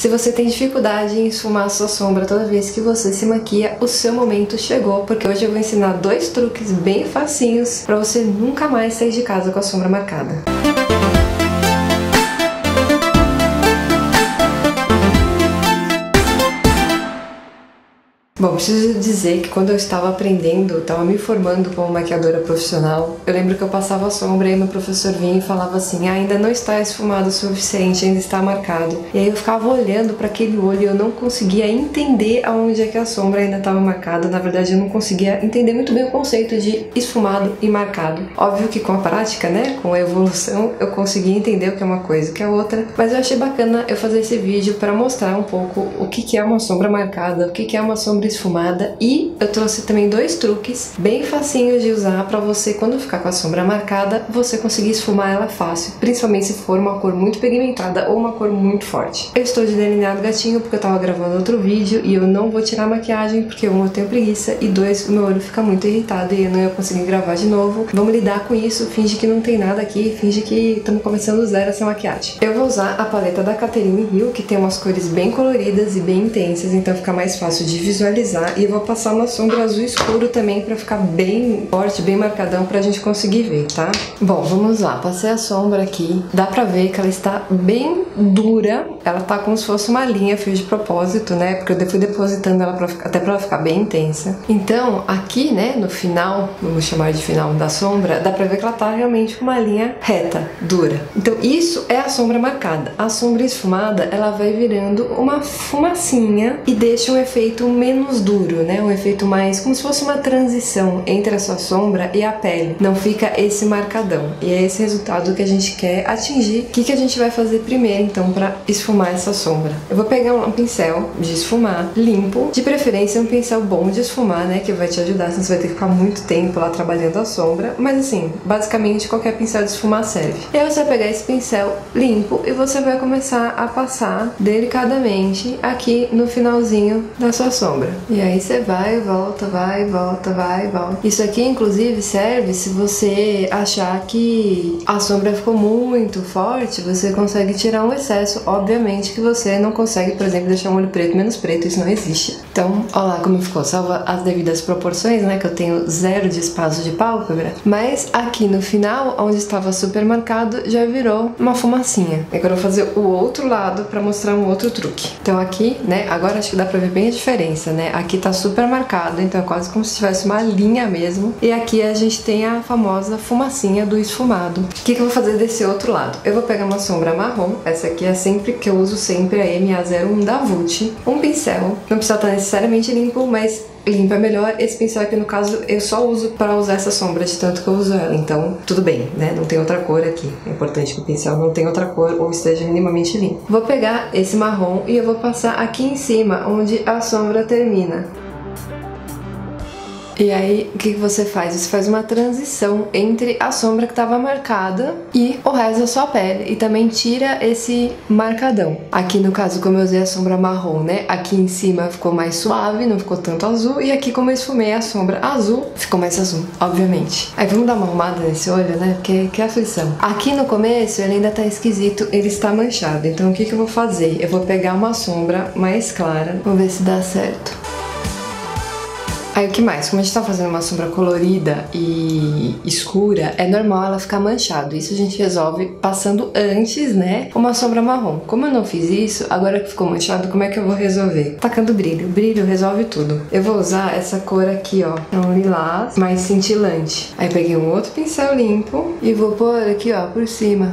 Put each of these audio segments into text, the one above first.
Se você tem dificuldade em esfumar a sua sombra toda vez que você se maquia, o seu momento chegou, porque hoje eu vou ensinar 2 truques bem facinhos pra você nunca mais sair de casa com a sombra marcada. Bom, preciso dizer que quando eu estava aprendendo, estava me formando como maquiadora profissional, eu lembro que eu passava a sombra e meu professor vinha e falava assim: ainda não está esfumado o suficiente, ainda está marcado. E aí eu ficava olhando para aquele olho e eu não conseguia entender aonde é que a sombra ainda estava marcada. Na verdade, eu não conseguia entender muito bem o conceito de esfumado e marcado. Óbvio que com a prática, né, com a evolução, eu consegui entender o que é uma coisa e o que é outra, mas eu achei bacana eu fazer esse vídeo para mostrar um pouco o que é uma sombra marcada, o que é uma sombra esfumada, e eu trouxe também 2 truques bem facinhos de usar para você, quando ficar com a sombra marcada, você conseguir esfumar ela fácil, principalmente se for uma cor muito pigmentada ou uma cor muito forte. Eu estou de delineado gatinho porque eu tava gravando outro vídeo e eu não vou tirar a maquiagem porque 1, eu tenho preguiça, e 2, o meu olho fica muito irritado e eu não ia conseguir gravar de novo. Vamos lidar com isso, finge que não tem nada aqui, finge que estamos começando do zero essa maquiagem. Eu vou usar a paleta da Catherine Hill, que tem umas cores bem coloridas e bem intensas, então fica mais fácil de visualizar. E eu vou passar uma sombra azul escuro também pra ficar bem forte, bem marcadão, pra gente conseguir ver, tá? Bom, vamos lá. Passei a sombra aqui. Dá pra ver que ela está bem dura. Ela tá como se fosse uma linha, fiz de propósito, né? Porque eu fui depositando ela até pra ela ficar bem intensa. Então, aqui, né, no final, vamos chamar de final da sombra, dá pra ver que ela tá realmente com uma linha reta, dura. Então, isso é a sombra marcada. A sombra esfumada, ela vai virando uma fumacinha e deixa um efeito menos duro, né? Um efeito mais como se fosse uma transição entre a sua sombra e a pele. Não fica esse marcadão. E é esse resultado que a gente quer atingir. O que a gente vai fazer primeiro, então, para esfumar essa sombra? Eu vou pegar um pincel de esfumar limpo, de preferência um pincel bom de esfumar, né? Que vai te ajudar, senão você vai ter que ficar muito tempo lá trabalhando a sombra. Mas assim, basicamente qualquer pincel de esfumar serve. E aí você vai pegar esse pincel limpo e você vai começar a passar delicadamente aqui no finalzinho da sua sombra. E aí você vai e volta, vai e volta, vai e volta. Isso aqui, inclusive, serve se você achar que a sombra ficou muito forte, você consegue tirar um excesso. Obviamente que você não consegue, por exemplo, deixar um olho preto menos preto, isso não existe. Então, olha lá como ficou, salva as devidas proporções, né, que eu tenho 0 de espaço de pálpebra, mas aqui no final, onde estava super marcado, já virou uma fumacinha. Agora eu vou fazer o outro lado pra mostrar um outro truque. Então aqui, né, agora acho que dá pra ver bem a diferença, né? Aqui tá super marcado, então é quase como se tivesse uma linha mesmo. E aqui a gente tem a famosa fumacinha do esfumado. O que eu vou fazer desse outro lado? Eu vou pegar uma sombra marrom, essa aqui é sempre que eu uso sempre a MA01 da Vult. Um pincel, não precisa estar necessariamente limpo, mas limpa melhor. Esse pincel aqui, no caso, eu só uso para usar essa sombra, de tanto que eu uso ela, então tudo bem, né? Não tem outra cor aqui. É importante que o pincel não tenha outra cor ou esteja minimamente limpo. Vou pegar esse marrom e eu vou passar aqui em cima, onde a sombra termina. E aí, o que você faz? Você faz uma transição entre a sombra que estava marcada e o resto da sua pele. E também tira esse marcadão. Aqui, no caso, como eu usei a sombra marrom, né? Aqui em cima ficou mais suave, não ficou tanto azul. E aqui, como eu esfumei a sombra azul, ficou mais azul, obviamente. Aí, vamos dar uma arrumada nesse olho, né? Porque que aflição. Aqui no começo, ele ainda tá esquisito, ele está manchado. Então, o que eu vou fazer? Eu vou pegar uma sombra mais clara. Vamos ver se dá certo. Aí o que mais? Como a gente tá fazendo uma sombra colorida e escura, é normal ela ficar manchado. Isso a gente resolve passando antes, né, uma sombra marrom. Como eu não fiz isso, agora que ficou manchado, como é que eu vou resolver? Tacando brilho. Brilho resolve tudo. Eu vou usar essa cor aqui, ó, é um lilás mais cintilante. Aí peguei um outro pincel limpo e vou pôr aqui, ó, por cima.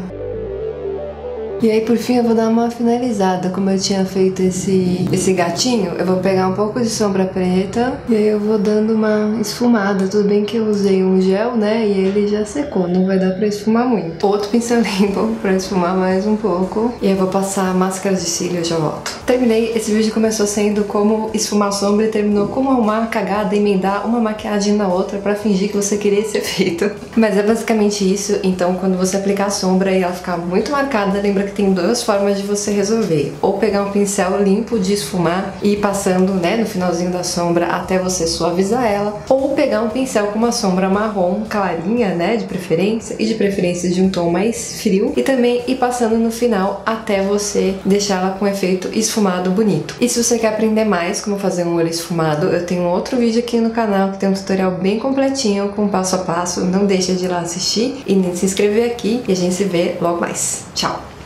E aí, por fim, eu vou dar uma finalizada. Como eu tinha feito esse gatinho, eu vou pegar um pouco de sombra preta e aí eu vou dando uma esfumada. Tudo bem que eu usei um gel, né, e ele já secou, não vai dar pra esfumar muito. Outro pincel limpo pra esfumar mais um pouco. E aí eu vou passar máscara de cílio e já volto. Terminei. Esse vídeo começou sendo como esfumar a sombra e terminou como arrumar a cagada, emendar uma maquiagem na outra pra fingir que você queria esse efeito. Mas é basicamente isso. Então, quando você aplicar a sombra e ela ficar muito marcada, lembra que que tem duas formas de você resolver. Ou pegar um pincel limpo de esfumar e ir passando, né, no finalzinho da sombra até você suavizar ela. Ou pegar um pincel com uma sombra marrom clarinha, né, de preferência, e de preferência de um tom mais frio. E também ir passando no final até você deixar ela com efeito esfumado bonito. E se você quer aprender mais como fazer um olho esfumado, eu tenho outro vídeo aqui no canal que tem um tutorial bem completinho com passo a passo. Não deixa de ir lá assistir e nem se inscrever aqui e a gente se vê logo mais. Tchau!